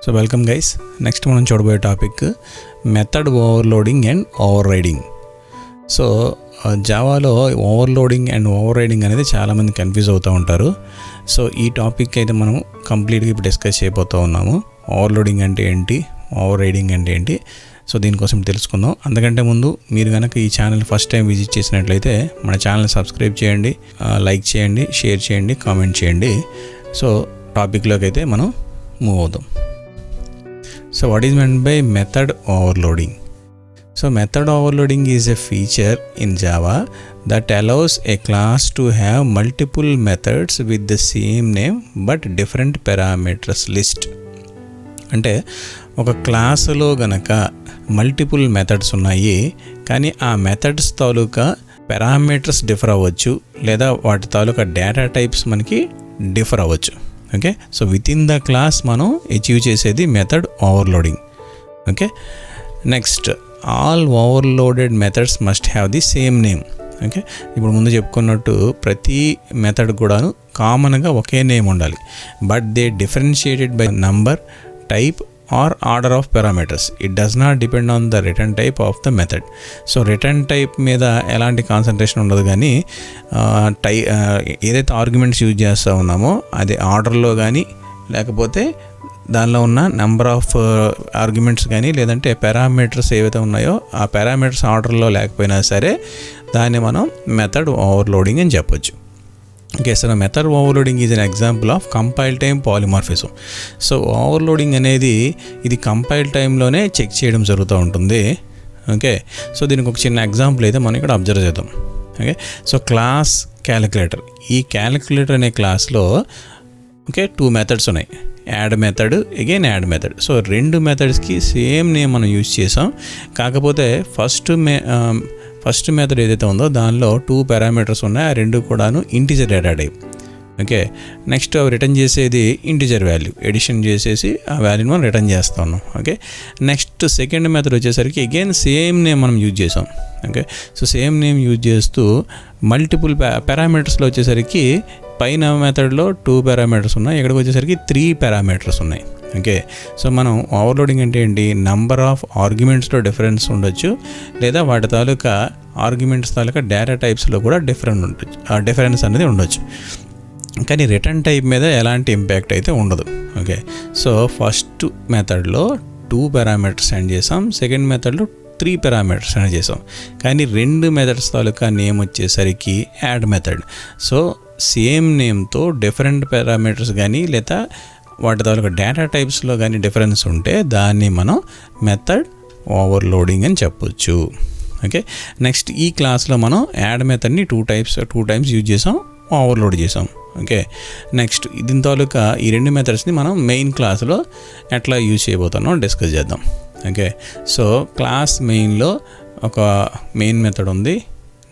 So welcome guys. Next మనం చూడబోయే topic method overloading and overriding. So జావాలో overloading and overriding అనేది చాలామంది కన్ఫ్యూజ్ అవుతూ ఉంటారు. సో ఈ టాపిక్ అయితే మనం కంప్లీట్గా ఇప్పుడు డిస్కస్ చేయబోతూ ఉన్నాము. ఓవర్లోడింగ్ అంటే ఏంటి, ఓవర్ రైడింగ్ అంటే ఏంటి, సో దీనికోసం తెలుసుకుందాం. అందుకంటే ముందు మీరు కనుక ఈ ఛానల్ ఫస్ట్ టైం విజిట్ చేసినట్లయితే మన ఛానల్ సబ్స్క్రైబ్ చేయండి, లైక్ చేయండి, షేర్ చేయండి, కామెంట్ చేయండి. సో టాపిక్లోకి అయితే మనం మూవ్ అవుదాం. So what is meant by method overloading? So method overloading is a feature in Java that allows a class to have multiple methods with the same name but different parameters list. అంటే ఒక క్లాసులో గనక multiple methods ఉన్నాయి, కానీ ఆ methods తాలూకా parameters differ అవ్వచ్చు, లేదా వాటి తాలూకా డేటా టైప్స్ మనకి డిఫర్ అవ్వచ్చు. Okay, so with in the class మనం అచీవ్ చేసేది method overloading. Okay, next all overloaded methods must have the same name. Okay, ఇప్పుడు ముందు చెప్పుకున్నట్టు ప్రతి మెథడ్ కూడాను కామన్గా ఒకే నేమ్ ఉండాలి, but they differentiated by number, type or order of parameters. It does not depend on the return type of the method. So return type మీద ఎలాంటి concentration ఉండదు, కానీ ఏదైతే ఆర్గ్యుమెంట్స్ యూజ్ చేస్తూ ఉన్నామో అది ఆర్డర్లో కానీ, లేకపోతే దానిలో ఉన్న నెంబర్ ఆఫ్ ఆర్గ్యుమెంట్స్ కానీ, లేదంటే పారామీటర్స్ ఏవైతే ఉన్నాయో ఆ పారామీటర్స్ ఆర్డర్లో లేకపోయినా సరే దాన్ని మనం మెథడ్ ఓవర్లోడింగ్ అని చెప్పొచ్చు. Okay, so method overloading is an example of compile time polymorphism. So overloading అనేది ఇది కంపైల్ టైంలోనే చెక్ చేయడం జరుగుతూ ఉంటుంది. ఓకే, సో దీనికి ఒక చిన్న ఎగ్జాంపుల్ అయితే మనం ఇక్కడ అబ్జర్వ్ చేద్దాం. Okay, so class calculator. ఈ క్యాలిక్యులేటర్ అనే క్లాస్లో ఓకే 2 మెథడ్స్ ఉన్నాయి, add method, again add method. So 2 మెథడ్స్కి సేమ్ నేమ్ మనం యూజ్ చేసాం, కాకపోతే ఫస్ట్ మెథడ్ ఏదైతే ఉందో దానిలో 2 పారామీటర్స్ ఉన్నాయి, ఆ 2 కూడాను integer data type. Okay, next return చేసేది ఇంటిజర్ వాల్యూ, ఎడిషన్ చేసేసి ఆ వాల్యూని మనం రిటర్న్ చేస్తా ఉన్నాం. ఓకే, నెక్స్ట్ సెకండ్ మెథడ్ వచ్చేసరికి అగైన్ సేమ్ నేమ్ మనం యూజ్ చేసాం. Okay, so same name use చేస్తూ మల్టిపుల్ పారామీటర్స్లో వచ్చేసరికి పైన మెథడ్లో 2 పారామీటర్స్ ఉన్నాయి, ఇక్కడికి వచ్చేసరికి 3 పారామీటర్స్ ఉన్నాయి. ఓకే, సో మనం ఓవర్లోడింగ్ అంటే ఏంటి, నంబర్ ఆఫ్ ఆర్గ్యుమెంట్స్లో డిఫరెన్స్ ఉండొచ్చు, లేదా వాటి తాలూకా ఆర్గ్యుమెంట్స్ తాలూకా డేటా టైప్స్లో కూడా డిఫరెన్స్ అనేది ఉండొచ్చు, కానీ రిటర్న్ టైప్ మీద ఎలాంటి ఇంపాక్ట్ అయితే ఉండదు. ఓకే, సో ఫస్ట్ మెథడ్లో 2 పారామీటర్స్ సెండ్ చేసాం, సెకండ్ మెథడ్లో 3 పారామీటర్స్ సెండ్ చేసాం, కానీ 2 మెథడ్స్ తాలూకా నేమ్ వచ్చేసరికి యాడ్ మెథడ్. సో సేమ్ నేమ్తో డిఫరెంట్ పారామీటర్స్ కానీ, లేదా వాటి తాలూకా డేటా టైప్స్లో కానీ డిఫరెన్స్ ఉంటే దాన్ని మనం మెథడ్ ఓవర్లోడింగ్ అని చెప్పొచ్చు. ఓకే, నెక్స్ట్ ఈ క్లాస్లో మనం యాడ్ మెథడ్ని 2 టైమ్స్ యూజ్ చేసాం, ఓవర్లోడ్ చేసాం. ఓకే, నెక్స్ట్ దీని తాలూకా ఈ 2 మెథడ్స్ని మనం మెయిన్ క్లాస్లో ఎట్లా యూజ్ చేయబోతున్నాం డిస్కస్ చేద్దాం. ఓకే, సో క్లాస్ మెయిన్లో ఒక మెయిన్ మెథడ్ ఉంది.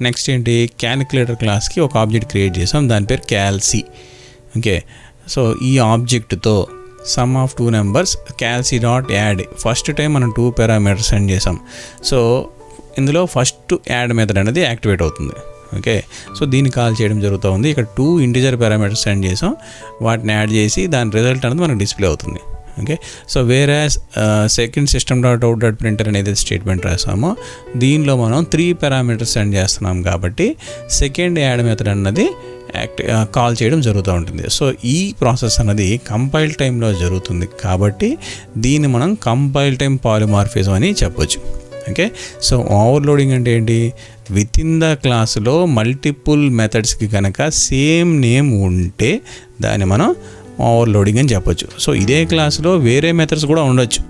నెక్స్ట్ ఏంటి, క్యాలిక్యులేటర్ క్లాస్కి ఒక ఆబ్జెక్ట్ క్రియేట్ చేసాం, దాని పేరు క్యాల్సీ. ఓకే, సో ఈ ఆబ్జెక్ట్తో sum of 2 numbers calci dot add, first time మనం 2 పారామీటర్స్ సెండ్ చేసాం. సో ఇందులో ఫస్ట్ యాడ్ మెథడ్ అనేది యాక్టివేట్ అవుతుంది. ఓకే, సో దీన్ని కాల్ చేయడం జరుగుతూ ఉంది. ఇక్కడ 2 ఇంటిజర్ పారామీటర్స్ సెండ్ చేసాం, వాటిని యాడ్ చేసి దాని రిజల్ట్ అనేది మనకు డిస్ప్లే అవుతుంది. ఓకే, సో వేరే second system dot out dot printer అనేది స్టేట్మెంట్ రాసామో దీనిలో మనం 3 పారామీటర్స్ సెండ్ చేస్తున్నాం, కాబట్టి సెకండ్ యాడ్ మెథడ్ అన్నది కాల్ చేయడం జరుగుతూ ఉంటుంది. సో ఈ ప్రాసెస్ అన్నది కంపైల్ టైంలో జరుగుతుంది, కాబట్టి దీన్ని మనం కంపైల్ టైం పాలిమార్ఫిజం అని చెప్పొచ్చు. ఓకే, సో ఓవర్లోడింగ్ అంటే ఏంటి, విత్ ఇన్ ద క్లాసులో మల్టిపుల్ మెథడ్స్కి కనుక సేమ్ నేమ్ ఉంటే దాన్ని మనం ఓవర్లోడింగ్ అని చెప్పొచ్చు. సో ఇదే క్లాస్లో వేరే మెథడ్స్ కూడా ఉండొచ్చు,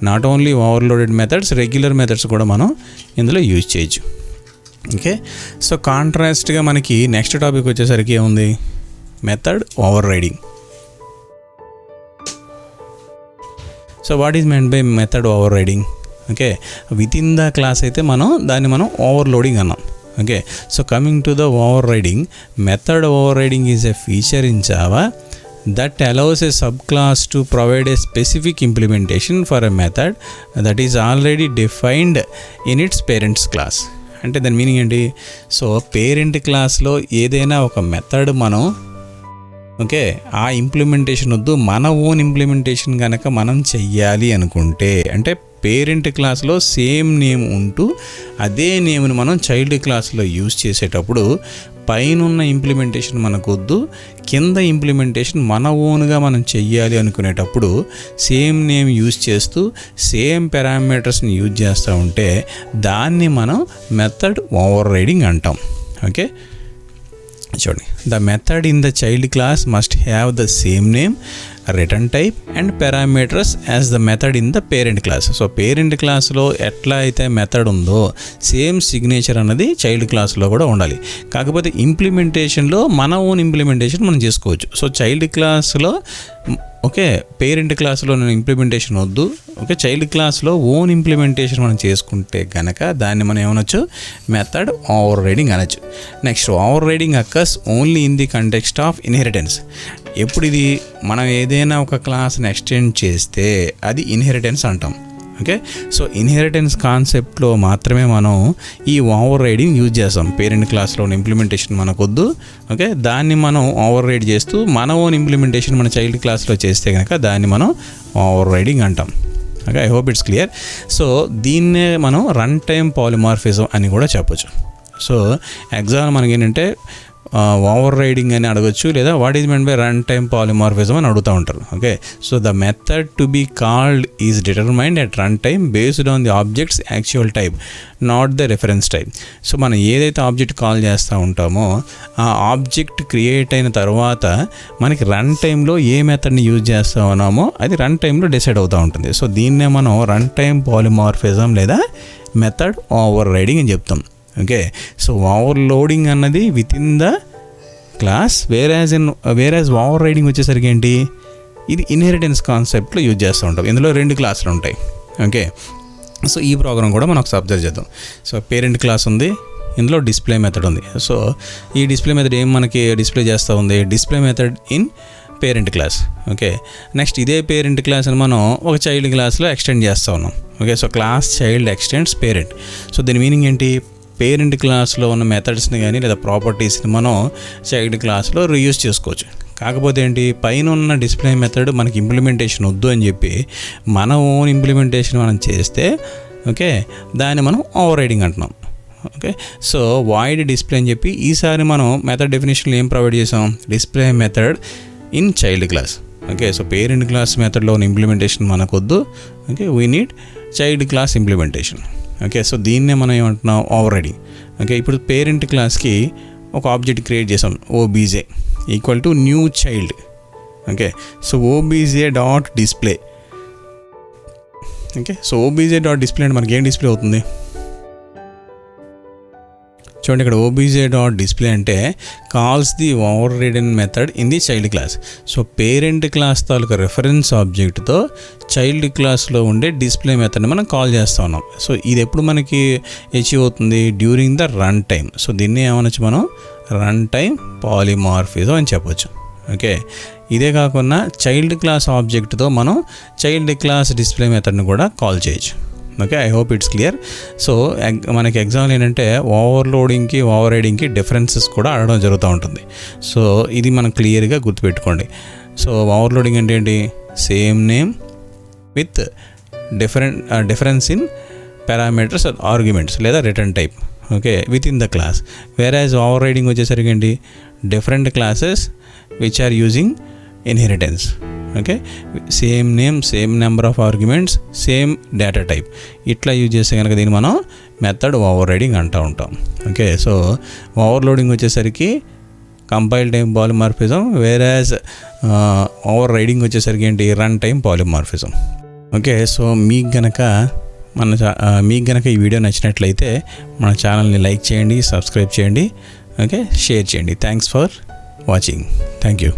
not only overloaded methods, regular methods కూడా మనం ఇందులో యూజ్ చేయొచ్చు. ఓకే, సో కాంట్రాస్ట్గా మనకి నెక్స్ట్ టాపిక్ వచ్చేసరికి ఏముంది, method overriding. So what is meant by method overriding? Okay, within the class అయితే దాన్ని మనం ఓవర్లోడింగ్ అన్నాం. Okay, so coming to the over riding, method over riding is a feature in Java that allows a subclass to provide a specific implementation for a method that is already defined in its parents class. అంటే దాని meaning ఏంటి, so parent క్లాస్లో ఏదైనా ఒక method మనం okay, ఆ implementation వద్దు, మన ఓన్ ఇంప్లిమెంటేషన్ కనుక మనం చెయ్యాలి అనుకుంటే, అంటే పేరెంట్ క్లాస్లో సేమ్ నేమ్ ఉంటూ అదే నేమ్ని మనం చైల్డ్ క్లాస్లో యూజ్ చేసేటప్పుడు పైనున్న ఇంప్లిమెంటేషన్ మనకొద్దు, కింద ఇంప్లిమెంటేషన్ మన ఓన్గా మనం చెయ్యాలి అనుకునేటప్పుడు సేమ్ నేమ్ యూజ్ చేస్తూ సేమ్ పారామీటర్స్ని యూజ్ చేస్తూ ఉంటే దాన్ని మనం మెథడ్ ఓవర్ రైడింగ్ అంటాం. ఓకే, చూడండి, the method in the child class must have the same name, return type and parameters as the method in the parent class. So parent క్లాస్లో ఎట్లా అయితే మెథడ్ ఉందో సేమ్ సిగ్నేచర్ అన్నది child క్లాస్లో కూడా ఉండాలి. కాకపోతే ఇంప్లిమెంటేషన్లో మన ఓన్ ఇంప్లిమెంటేషన్ మనం చేసుకోవచ్చు. సో చైల్డ్ క్లాస్లో ఓకే, పేరెంట్ క్లాస్లో నేను ఇంప్లిమెంటేషన్ వద్దు, ఓకే, చైల్డ్ క్లాస్లో ఓన్ ఇంప్లిమెంటేషన్ మనం చేసుకుంటే కనుక దాన్ని మనం ఏమనొచ్చు, మెథడ్ ఓవర్ రైడింగ్ అనొచ్చు. Next, over riding occurs only in the context of inheritance. ఎప్పుడు ఇది మనం ఏదైనా ఒక క్లాస్ని ఎక్స్టెండ్ చేస్తే అది ఇన్హెరిటెన్స్ అంటాం. ఓకే, సో ఇన్హెరిటెన్స్ కాన్సెప్ట్లో మాత్రమే మనం ఈ ఓవర్ రైడింగ్ యూజ్ చేస్తాం. పేరెంట్ క్లాస్లో ఉన్న ఇంప్లిమెంటేషన్ మనకొద్దు, ఓకే, దాన్ని మనం ఓవర్ రైడ్ చేస్తూ మన ఓన్ ఇంప్లిమెంటేషన్ మన చైల్డ్ క్లాస్లో చేస్తే కనుక దాన్ని మనం ఓవర్ రైడింగ్ అంటాం. Okay, I hope it's clear. So దీన్నే మనం రన్ టైమ్ పాలిమార్ఫిజం అని కూడా చెప్పొచ్చు. సో ఎగ్జామ్ మనకి ఏంటంటే ఓవర్ రైడింగ్ అని అడగచ్చు, లేదా what is meant by run time polymorphism అని అడుగుతూ ఉంటారు. Okay, so the method to be called is determined at run time based on the object's actual type, not the reference type. సో మనం ఏదైతే object call చేస్తూ ఉంటామో ఆ object create అయిన తర్వాత మనకి రన్ టైంలో ఏ మెథడ్ని యూజ్ చేస్తూ ఉన్నామో అది రన్ టైంలో డిసైడ్ అవుతూ ఉంటుంది. సో దీన్నే మనం రన్ టైమ్ పాలిమార్ఫిజం లేదా మెథడ్ ఓవర్ రైడింగ్ అని చెప్తాం. ఓకే, సో ఓవర్లోడింగ్ అన్నది within the class, whereas overriding వచ్చేసరికి ఏంటి, ఇది ఇన్హెరిటెన్స్ కాన్సెప్ట్లో యూజ్ చేస్తూ ఉంటాం. ఇందులో 2 క్లాసులు ఉంటాయి. ఓకే, సో ఈ ప్రోగ్రామ్ కూడా మనం ఒకసారి అబ్జర్వ్ చేద్దాం. సో పేరెంట్ క్లాస్ ఉంది, ఇందులో డిస్ప్లే మెథడ్ ఉంది. సో ఈ డిస్ప్లే మెథడ్ ఏం మనకి డిస్ప్లే చేస్తూ ఉంది, display method in parent class. Okay, next ఇదే పేరెంట్ క్లాస్ అని మనం ఒక చైల్డ్ క్లాస్లో ఎక్స్టెండ్ చేస్తూ ఉన్నాం. Okay, so class child extends parent. So దీని మీనింగ్ ఏంటి, పేరెంట్ క్లాస్లో ఉన్న మెథడ్స్ని కానీ లేదా ప్రాపర్టీస్ని మనం చైల్డ్ క్లాస్లో రీయూజ్ చేసుకోవచ్చు. కాకపోతే ఏంటి, పైన ఉన్న డిస్ప్లే మెథడ్ మనకి ఇంప్లిమెంటేషన్ వద్దు అని చెప్పి మన ఓన్ ఇంప్లిమెంటేషన్ మనం చేస్తే ఓకే దాన్ని మనం ఓవర్ రైడింగ్ అంటున్నాం. ఓకే, సో వాయిడ్ డిస్ప్లే అని చెప్పి ఈసారి మనం మెథడ్ డెఫినేషన్లో ఏం ప్రొవైడ్ చేసాం, display method in child class. Okay, so parent class మెథడ్లో ఉన్న ఇంప్లిమెంటేషన్ మనకొద్దు. Okay, we need child class implementation. Okay, so దీన్నే మనం ఏమంటున్నాం, ఓవర్ రైడింగ్. ఓకే, ఇప్పుడు పేరెంట్ క్లాస్కి ఒక ఆబ్జెక్ట్ క్రియేట్ చేసాం, OBJ equal to new child. Okay, so OBJ dot display. Okay, so OBJ dot display అంటే మనకి ఏం డిస్ప్లే అవుతుంది చూడండి, ఇక్కడ ఓబీజే డాట్ డిస్ప్లే అంటే calls the overridden method in the child class. So parent class తాలూకా reference ఆబ్జెక్ట్తో child క్లాస్లో ఉండే డిస్ప్లే మెథడ్ని మనం కాల్ చేస్తూ ఉన్నాం. సో ఇది ఎప్పుడు మనకి అచీవ్ అవుతుంది, during the run time. So దీన్ని ఏమనొచ్చు మనం, రన్ టైమ్ పాలిమార్ఫిజం అని చెప్పొచ్చు. ఓకే, ఇదే కాకుండా చైల్డ్ క్లాస్ ఆబ్జెక్ట్తో మనం చైల్డ్ క్లాస్ డిస్ప్లే మెథడ్ని కూడా కాల్ చేయొచ్చు. Okay, I hope it's clear. So మనకి ఎగ్జామ్లో ఏంటంటే ఓవర్లోడింగ్కి ఓవర్ రైడింగ్కి డిఫరెన్సెస్ కూడా అడగడం జరుగుతూ ఉంటుంది. సో ఇది మనం క్లియర్గా గుర్తుపెట్టుకోండి. సో ఓవర్లోడింగ్ అంటే ఏంటి, same name with difference in parameters arguments లేదా return type. Okay, within the class. Whereas overriding వచ్చేసరికి ఏంటి, different classes which are using inheritance. Okay, same name, same number of arguments, same data type, ఇట్లా use చేస్తే కనుక దీన్ని మనం method overriding అంటూ ఉంటాం. ఓకే, సో ఓవర్లోడింగ్ వచ్చేసరికి compile time polymorphism, whereas overriding వచ్చేసరికి ఏంటి, run time polymorphism. Okay, so మీకు గనక ఈ వీడియో నచ్చినట్లయితే మన ఛానల్ని లైక్ చేయండి, సబ్స్క్రైబ్ చేయండి, ఓకే, షేర్ చేయండి. Thanks for watching. Thank you.